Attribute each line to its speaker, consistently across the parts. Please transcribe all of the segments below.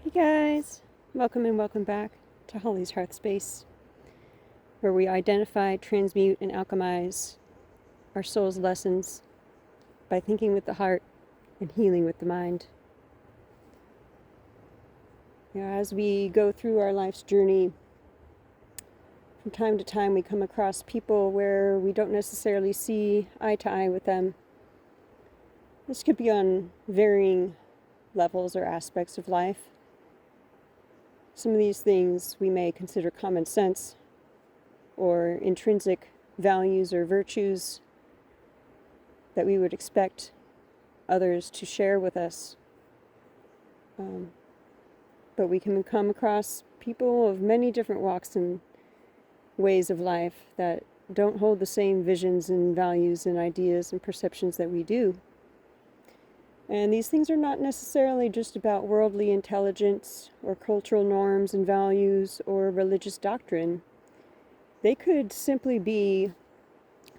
Speaker 1: Hey guys, welcome and welcome back to Holly's Hearth Space, where we identify, transmute, and alchemize our soul's lessons by thinking with the heart and healing with the mind. As we go through our life's journey, from time to time we come across people where we don't necessarily see eye to eye with them. This could be on varying levels or aspects of life. Some of these things we may consider common sense or intrinsic values or virtues that we would expect others to share with us. But we can come across people of many different walks and ways of life that don't hold the same visions and values and ideas and perceptions that we do. And these things are not necessarily just about worldly intelligence or cultural norms and values or religious doctrine. They could simply be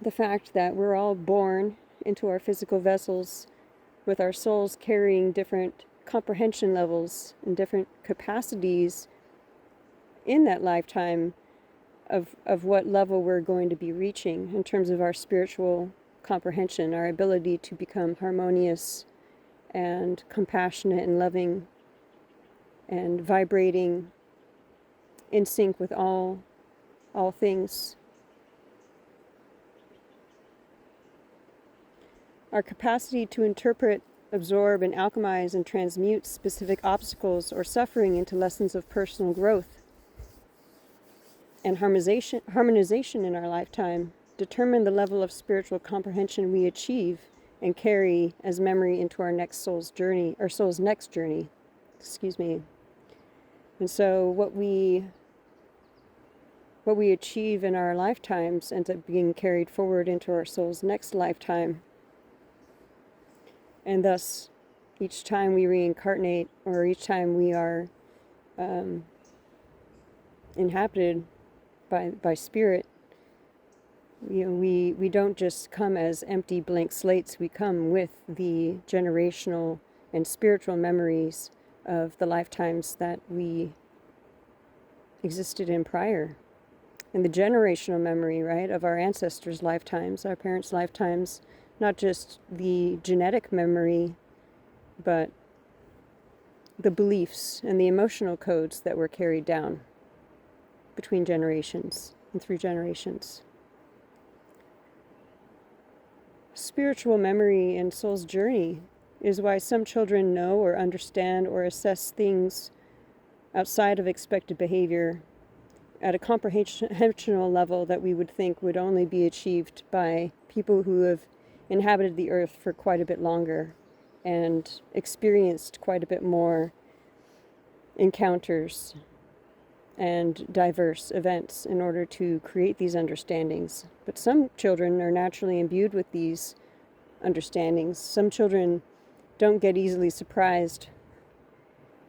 Speaker 1: the fact that we're all born into our physical vessels with our souls carrying different comprehension levels and different capacities in that lifetime of what level we're going to be reaching in terms of our spiritual comprehension, our ability to become harmonious and compassionate and loving and vibrating in sync with all things. Our capacity to interpret, absorb, and alchemize and transmute specific obstacles or suffering into lessons of personal growth and harmonization in our lifetime determine the level of spiritual comprehension we achieve and carry as memory into our next soul's journey, or soul's next journey. And so what we achieve in our lifetimes ends up being carried forward into our soul's next lifetime. And thus, each time we reincarnate, or each time we are inhabited by spirit, we don't just come as empty blank slates. We come with the generational and spiritual memories of the lifetimes that we existed in prior. And the generational memory, right, of our ancestors' lifetimes, our parents' lifetimes, not just the genetic memory, but the beliefs and the emotional codes that were carried down between generations and through generations. Spiritual memory and soul's journey is why some children know or understand or assess things outside of expected behavior at a comprehensional level that we would think would only be achieved by people who have inhabited the earth for quite a bit longer and experienced quite a bit more encounters and diverse events in order to create these understandings. But some children are naturally imbued with these understandings. Some children don't get easily surprised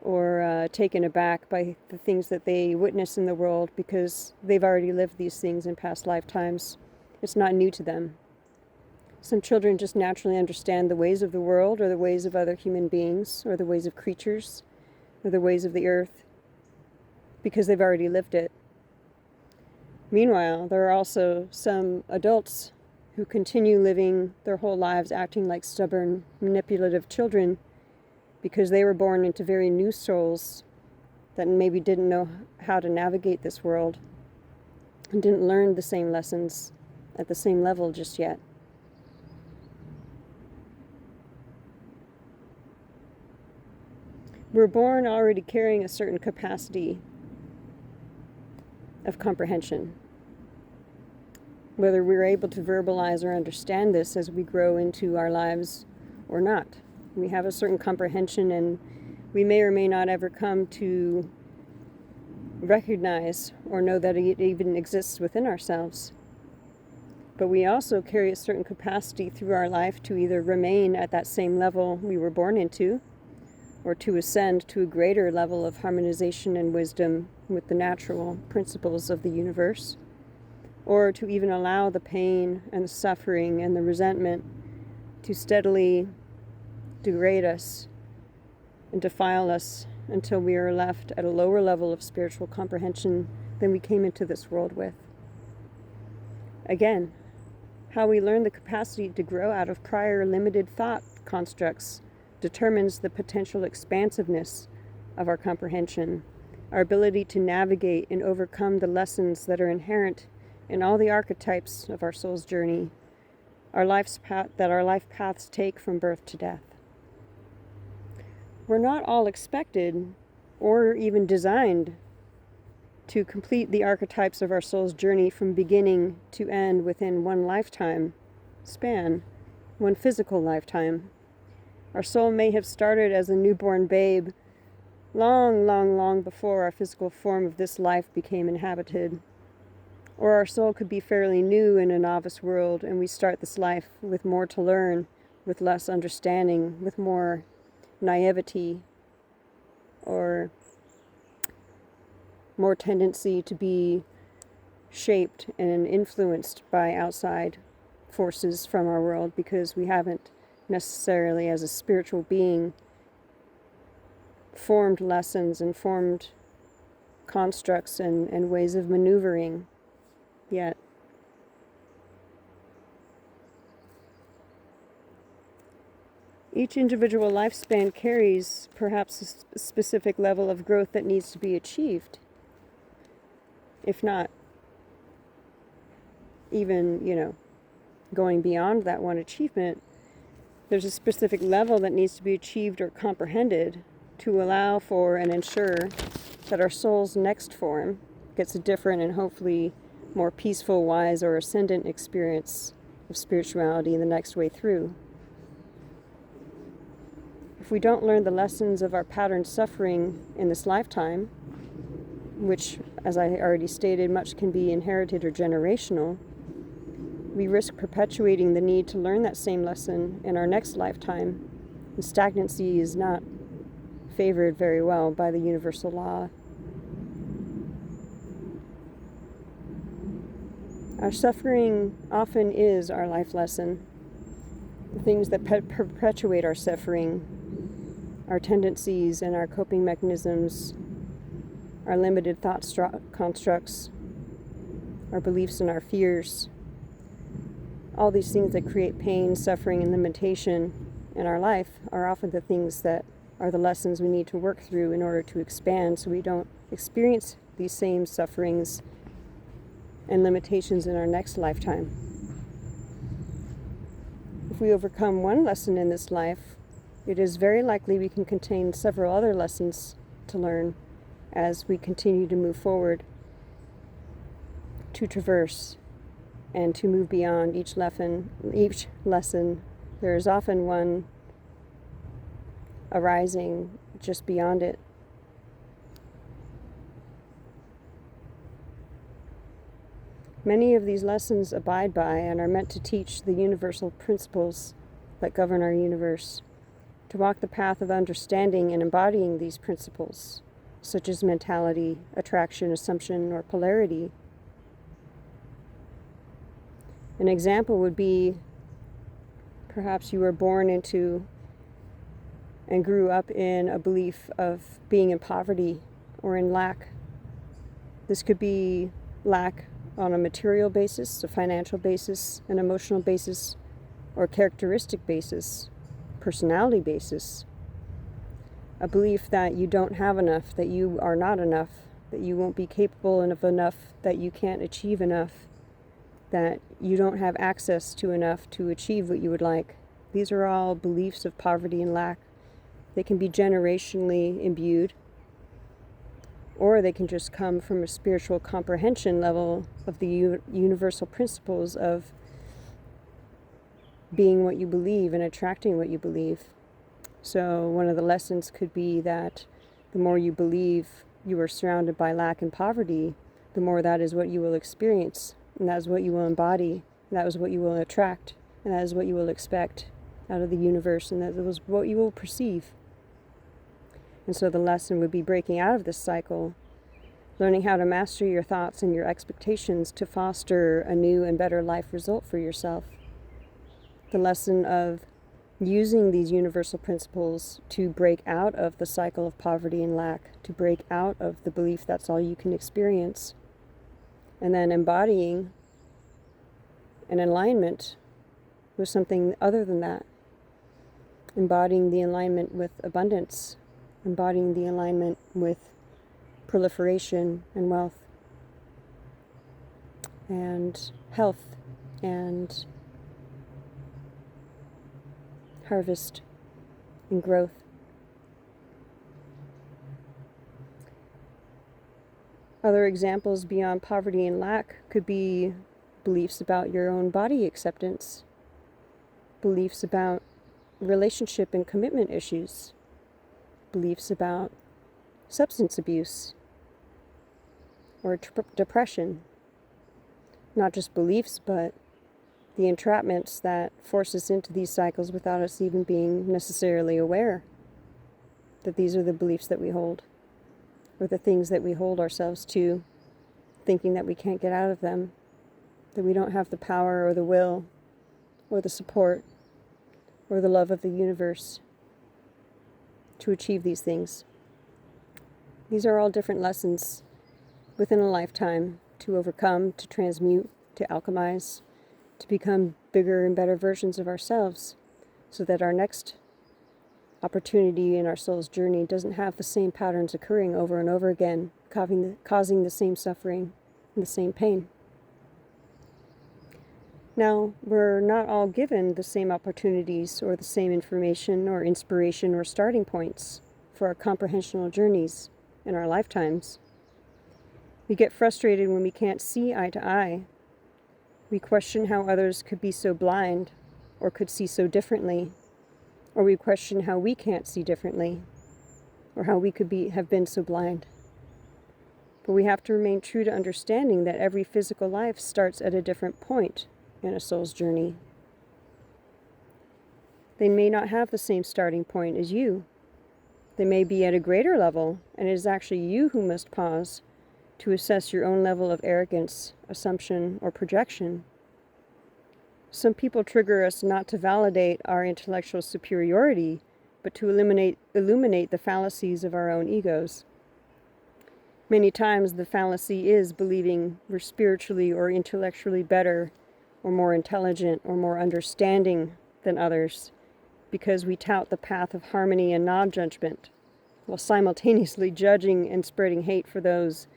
Speaker 1: or taken aback by the things that they witness in the world because they've already lived these things in past lifetimes. It's not new to them. Some children just naturally understand the ways of the world or the ways of other human beings or the ways of creatures or the ways of the earth because they've already lived it. Meanwhile, there are also some adults who continue living their whole lives acting like stubborn, manipulative children because they were born into very new souls that maybe didn't know how to navigate this world and didn't learn the same lessons at the same level just yet. We're born already carrying a certain capacity of comprehension. Whether we're able to verbalize or understand this as we grow into our lives or not. We have a certain comprehension, and we may or may not ever come to recognize or know that it even exists within ourselves. But we also carry a certain capacity through our life to either remain at that same level we were born into, or to ascend to a greater level of harmonization and wisdom with the natural principles of the universe, or to even allow the pain and the suffering and the resentment to steadily degrade us and defile us until we are left at a lower level of spiritual comprehension than we came into this world with. Again, how we learn the capacity to grow out of prior limited thought constructs determines the potential expansiveness of our comprehension, our ability to navigate and overcome the lessons that are inherent in all the archetypes of our soul's journey, our life paths take from birth to death. We're not all expected or even designed to complete the archetypes of our soul's journey from beginning to end within one lifetime span, one physical lifetime. Our soul may have started as a newborn babe long before our physical form of this life became inhabited. Or our soul could be fairly new in a novice world, and we start this life with more to learn, with less understanding, with more naivety, or more tendency to be shaped and influenced by outside forces from our world, because we haven't necessarily, as a spiritual being, formed lessons and formed constructs and ways of maneuvering yet. Each individual lifespan carries perhaps a specific level of growth that needs to be achieved. If not even, going beyond that one achievement, there's a specific level that needs to be achieved or comprehended to allow for and ensure that our soul's next form gets a different and hopefully more peaceful, wise, or ascendant experience of spirituality in the next way through. If we don't learn the lessons of our patterned suffering in this lifetime, which, as I already stated, much can be inherited or generational, we risk perpetuating the need to learn that same lesson in our next lifetime, and stagnancy is not favored very well by the universal law. Our suffering often is our life lesson. The things that perpetuate our suffering, our tendencies and our coping mechanisms, our limited thought constructs, our beliefs and our fears, all these things that create pain, suffering, and limitation in our life are often the things that are the lessons we need to work through in order to expand so we don't experience these same sufferings and limitations in our next lifetime. If we overcome one lesson in this life, it is very likely we can contain several other lessons to learn as we continue to move forward, to traverse, and to move beyond each lesson. There is often one arising just beyond it. Many of these lessons abide by and are meant to teach the universal principles that govern our universe, to walk the path of understanding and embodying these principles, such as mentality, attraction, assumption, or polarity. An example would be perhaps you were born into and grew up in a belief of being in poverty or in lack. This could be lack on a material basis, a financial basis, an emotional basis, or characteristic basis, personality basis. A belief that you don't have enough, that you are not enough, that you won't be capable of enough, that you can't achieve enough, that you don't have access to enough to achieve what you would like. These are all beliefs of poverty and lack. They can be generationally imbued, or they can just come from a spiritual comprehension level of the universal principles of being what you believe and attracting what you believe. So one of the lessons could be that the more you believe you are surrounded by lack and poverty, the more that is what you will experience, and that is what you will embody, and that is what you will attract, and that is what you will expect out of the universe, and that is what you will perceive. And so the lesson would be breaking out of this cycle, learning how to master your thoughts and your expectations to foster a new and better life result for yourself. The lesson of using these universal principles to break out of the cycle of poverty and lack, to break out of the belief that's all you can experience, and then embodying an alignment with something other than that, embodying the alignment with abundance, embodying the alignment with proliferation and wealth and health and harvest and growth. Other examples beyond poverty and lack could be beliefs about your own body acceptance, beliefs about relationship and commitment issues, beliefs about substance abuse or depression. Not just beliefs, but the entrapments that force us into these cycles without us even being necessarily aware that these are the beliefs that we hold, or the things that we hold ourselves to, thinking that we can't get out of them, that we don't have the power or the will or the support or the love of the universe to achieve these things. These are all different lessons within a lifetime to overcome, to transmute, to alchemize, to become bigger and better versions of ourselves, so that our next opportunity in our soul's journey doesn't have the same patterns occurring over and over again, causing the same suffering and the same pain. Now, we're not all given the same opportunities or the same information or inspiration or starting points for our comprehensional journeys in our lifetimes. We get frustrated when we can't see eye to eye. We question how others could be so blind or could see so differently, or we question how we can't see differently or how we could have been so blind. But we have to remain true to understanding that every physical life starts at a different point in a soul's journey. They may not have the same starting point as you. They may be at a greater level, and it is actually you who must pause to assess your own level of arrogance, assumption, or projection. Some people trigger us not to validate our intellectual superiority, but to illuminate the fallacies of our own egos. Many times the fallacy is believing we're spiritually or intellectually better or more intelligent or more understanding than others, because we tout the path of harmony and non-judgment, while simultaneously judging and spreading hate for those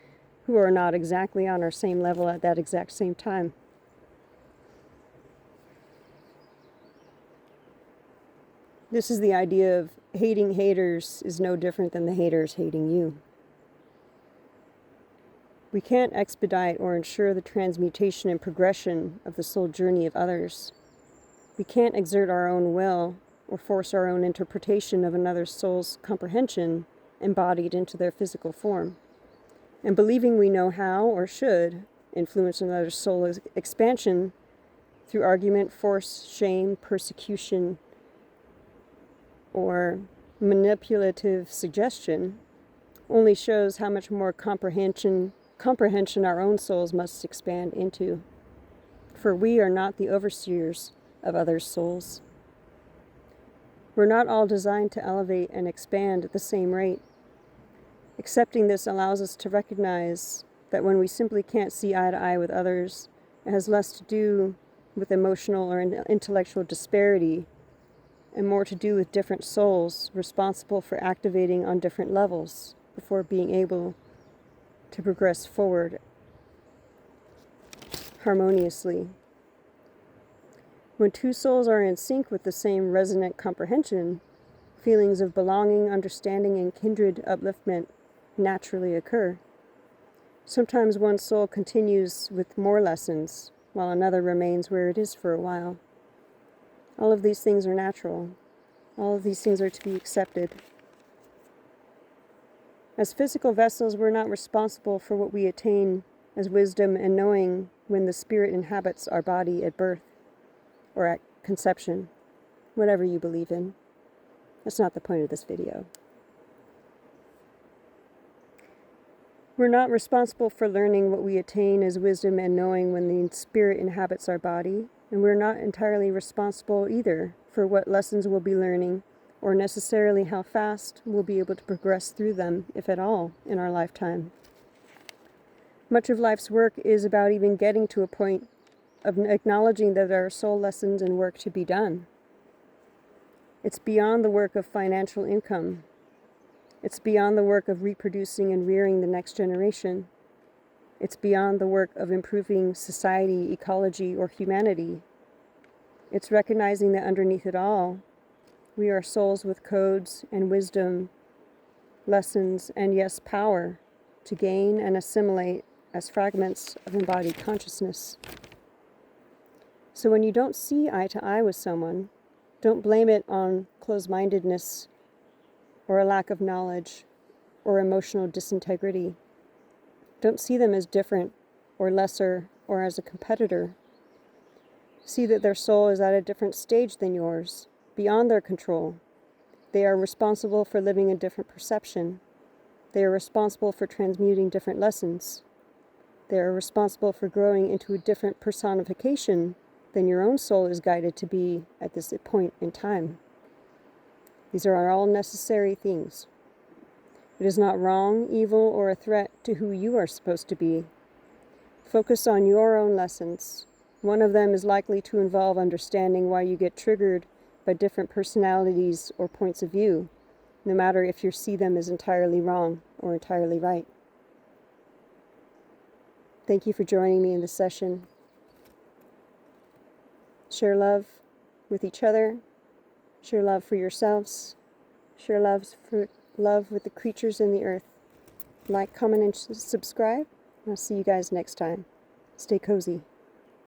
Speaker 1: who are not exactly on our same level at that exact same time. This is the idea of hating haters is no different than the haters hating you. We can't expedite or ensure the transmutation and progression of the soul journey of others. We can't exert our own will or force our own interpretation of another soul's comprehension embodied into their physical form. And believing we know how or should influence another soul's expansion through argument, force, shame, persecution, or manipulative suggestion only shows how much more comprehension our own souls must expand into. For we are not the overseers of others' souls. We're not all designed to elevate and expand at the same rate. Accepting this allows us to recognize that when we simply can't see eye to eye with others, it has less to do with emotional or intellectual disparity and more to do with different souls responsible for activating on different levels before being able to progress forward harmoniously. When two souls are in sync with the same resonant comprehension, feelings of belonging, understanding, and kindred upliftment naturally occur. Sometimes one soul continues with more lessons, while another remains where it is for a while. All of these things are natural. All of these things are to be accepted. As physical vessels, we're not responsible for what we attain as wisdom and knowing when the spirit inhabits our body at birth or at conception, whatever you believe in. That's not the point of this video. We're not responsible for learning what we attain as wisdom and knowing when the spirit inhabits our body, and we're not entirely responsible either for for what lessons we'll be learning, or necessarily how fast we'll be able to progress through them, if at all, in our lifetime. Much of life's work is about even getting to a point of acknowledging that there are soul lessons and work to be done. It's beyond the work of financial income. It's beyond the work of reproducing and rearing the next generation. It's beyond the work of improving society, ecology, or humanity. It's recognizing that underneath it all, we are souls with codes and wisdom, lessons, and yes, power to gain and assimilate as fragments of embodied consciousness. So when you don't see eye to eye with someone, don't blame it on closed-mindedness or a lack of knowledge or emotional disintegrity. Don't see them as different or lesser or as a competitor. See that their soul is at a different stage than yours, beyond their control. They are responsible for living a different perception. They are responsible for transmuting different lessons. They are responsible for growing into a different personification than your own soul is guided to be at this point in time. These are all necessary things. It is not wrong, evil, or a threat to who you are supposed to be. Focus on your own lessons. One of them is likely to involve understanding why you get triggered by different personalities or points of view, no matter if you see them as entirely wrong or entirely right. Thank you for joining me in this session. Share love with each other. Share love for yourselves. Share love with the creatures in the earth. Like, comment, and subscribe. I'll see you guys next time. Stay cozy.